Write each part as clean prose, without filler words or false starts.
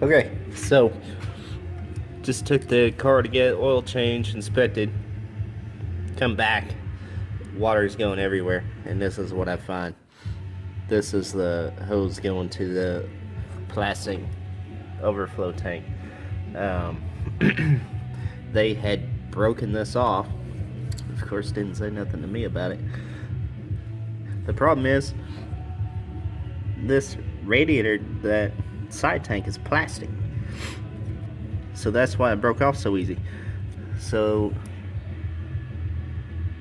Okay, so just took the car to get oil changed, inspected, come back, water's going everywhere, and this is what I find. This is the hose going to the plastic overflow tank. Um, they had broken this off. Of course, didn't say nothing to me about it. The problem is, this radiator, that side tank, is plastic. So that's why it broke off so easy. So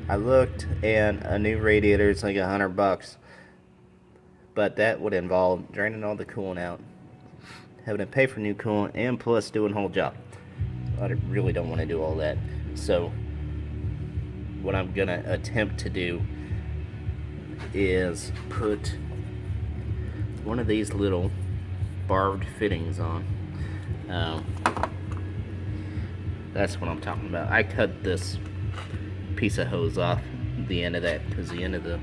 I looked, and a new radiator is like $100, but that would involve draining all the coolant out, having to pay for new coolant, and plus doing the whole job. I really don't want to do all that. So what I'm gonna attempt to do is put one of these little barbed fittings on. That's what I'm talking about. I cut this piece of hose off the end of that because the end of the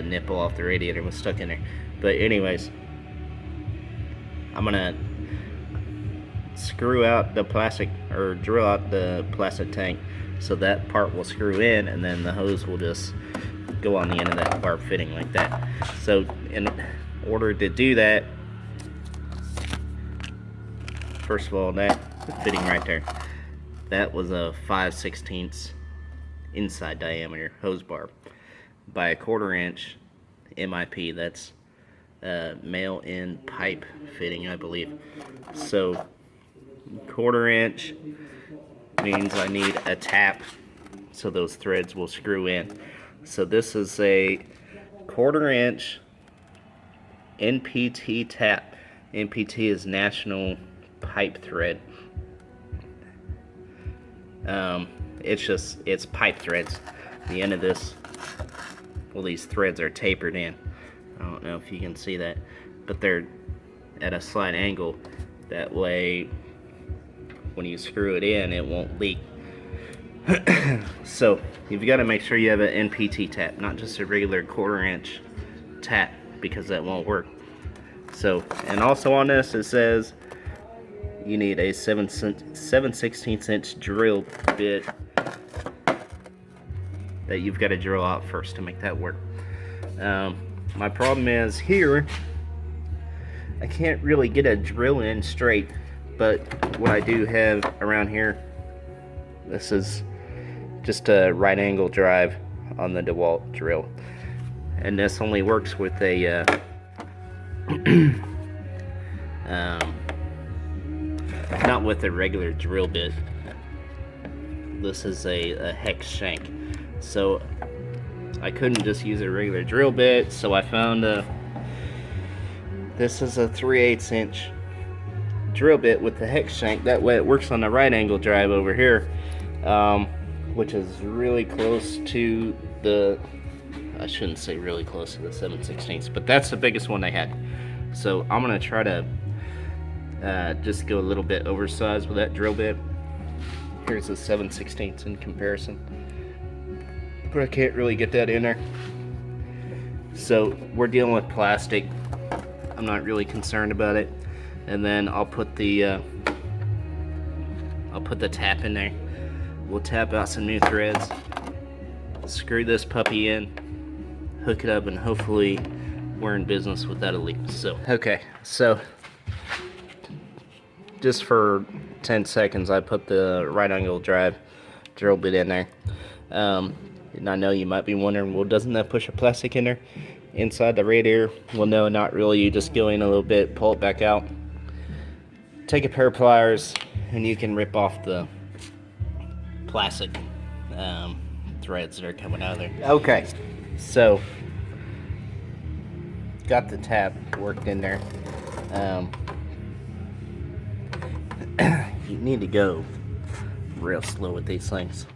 nipple off the radiator was stuck in there. But anyways, I'm gonna screw out the plastic, or drill out the plastic tank, so that part will screw in, and then the hose will just go on the end of that barb fitting like that. So in order to do that, first of all, that fitting right there, that was a 5/16 inside diameter hose barb by a 1/4 inch MIP. That's male end pipe fitting, I believe. So 1/4 inch means I need a tap so those threads will screw in. So this is a 1/4 inch NPT tap. NPT is National Pipe Thread. It's pipe threads. The end of this, well, these threads are tapered in. I don't know if you can see that, but they're at a slight angle. That way, when you screw it in, it won't leak. So you've got to make sure you have an NPT tap, not just a regular 1/4 inch tap, because that won't work. So, and also on this it says you need a 7/16 inch drill bit that you've got to drill out first to make that work. My problem is here, I can't really get a drill in straight, but what I do have around here, this is just a right angle drive on the DeWalt drill, and this only works with a not with a regular drill bit. This is a hex shank, so I couldn't just use a regular drill bit, so I found this is a 3/8 inch drill bit with the hex shank. That way it works on the right angle drive over here, which is really close to the, I shouldn't say really close to the 7/16, but that's the biggest one they had. So I'm gonna try to just go a little bit oversized with that drill bit. Here's the 7/16 in comparison, but I can't really get that in there. So we're dealing with plastic. I'm not really concerned about it. And then I'll put the tap in there. We'll tap out some new threads, screw this puppy in, hook it up, and hopefully we're in business without a leak. So okay, so just for 10 seconds I put the right angle drive drill bit in there. And I know you might be wondering, well, doesn't that push a plastic in there inside the radiator? Well, no, not really. You just go in a little bit, pull it back out, take a pair of pliers, and you can rip off the plastic threads that are coming out of there. Okay, so got the tap worked in there. You need to go real slow with these things,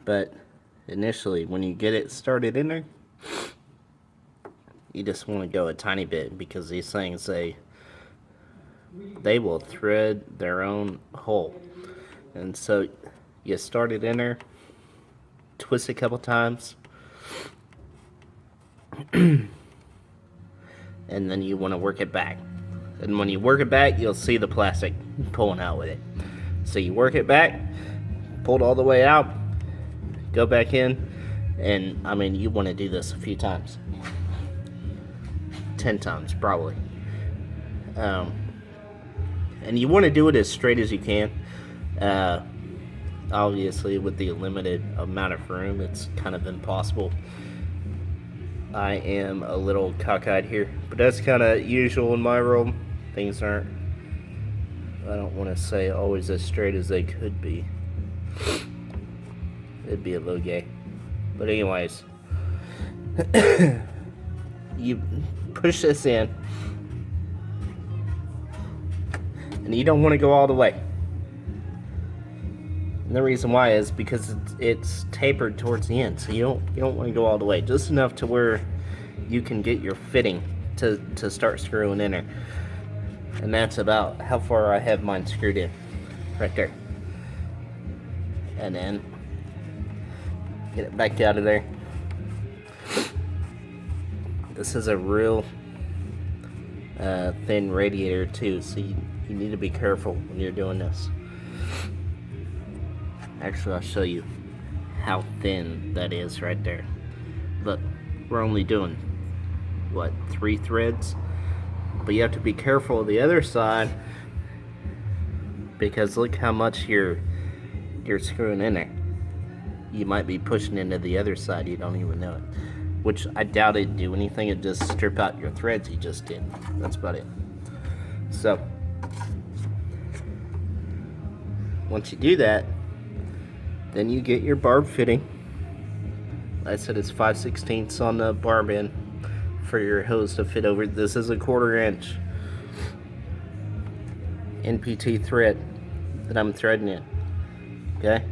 but initially when you get it started in there, you just want to go a tiny bit, because these things, they will thread their own hole. And so you start it in there, twist a couple times, and then you want to work it back. And when you work it back, you'll see the plastic pulling out with it. So you work it back, pull it all the way out, go back in, and I mean, you want to do this a few times. 10 times, probably. And you want to do it as straight as you can. Obviously, with the limited amount of room, it's kind of impossible. I am a little cockeyed here, but that's kind of usual in my world. Things aren't, I don't want to say always as straight as they could be. It'd be a little gay. But anyways, you push this in, and you don't want to go all the way. And the reason why is because it's tapered towards the end, so you don't want to go all the way, just enough to where you can get your fitting to start screwing in there. And that's about how far I have mine screwed in, right there. And then get it back out of there. This is a real thin radiator too, so you need to be careful when you're doing this. Actually, I'll show you how thin that is right there. Look, we're only doing, what, 3 threads? But you have to be careful of the other side, because look how much you're screwing in there. You might be pushing into the other side, you don't even know it. Which I doubt it'd do anything, it'd just strip out your threads you just did. That's about it. So, once you do that, then you get your barb fitting. I said it's 5/16 on the barb end for your hose to fit over. This is a 1/4 inch NPT thread that I'm threading in. Okay?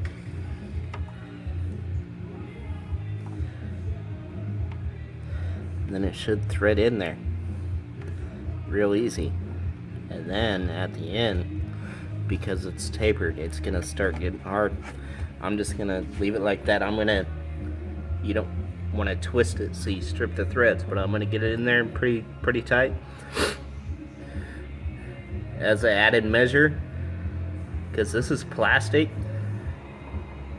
And then it should thread in there real easy. And then at the end, because it's tapered, it's gonna start getting hard. I'm just gonna leave it like that. You don't want to twist it so you strip the threads, but I'm gonna get it in there pretty tight. As an added measure, because this is plastic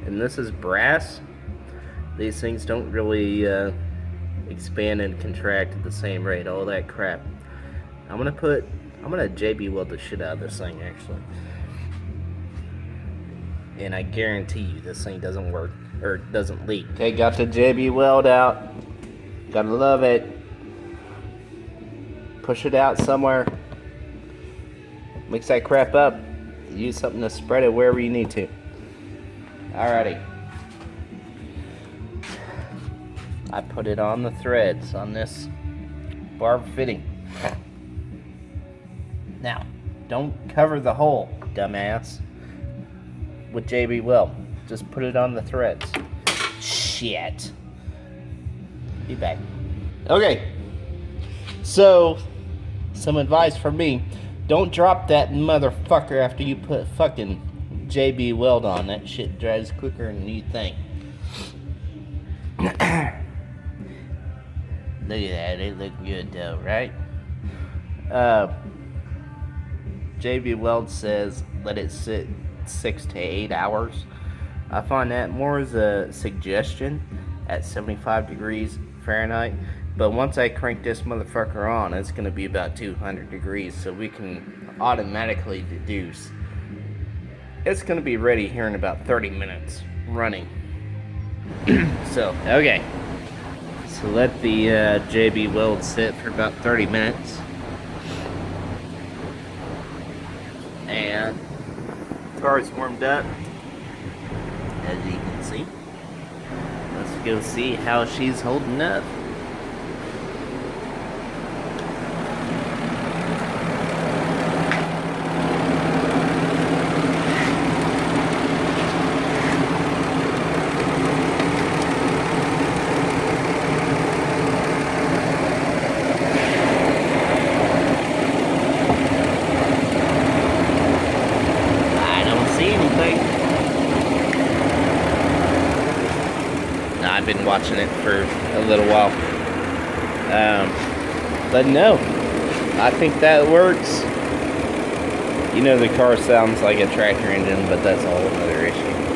and this is brass, these things don't really expand and contract at the same rate, all that crap. I'm gonna JB Weld the shit out of this thing, actually. And I guarantee you this thing doesn't work, or doesn't leak. Okay, got the JB Weld out. Gotta love it. Push it out somewhere. Mix that crap up. Use something to spread it wherever you need to. Alrighty. I put it on the threads on this barb fitting. Now, don't cover the hole, dumbass, with JB Weld. Just put it on the threads. Shit. Be back. Okay. So, some advice from me. Don't drop that motherfucker after you put fucking JB Weld on. That shit dries quicker than you think. Look at that. It look good though, right? JB Weld says let it sit 6 to 8 hours. I find that more as a suggestion at 75 degrees Fahrenheit, but once I crank this motherfucker on, it's going to be about 200 degrees, so we can automatically deduce it's going to be ready here in about 30 minutes running. So, okay. So let the JB Weld sit for about 30 minutes. And the car's warmed up, as you can see. Let's go see how she's holding up. I've been watching it for a little while. But no, I think that works. You know, the car sounds like a tractor engine, but that's a whole other issue.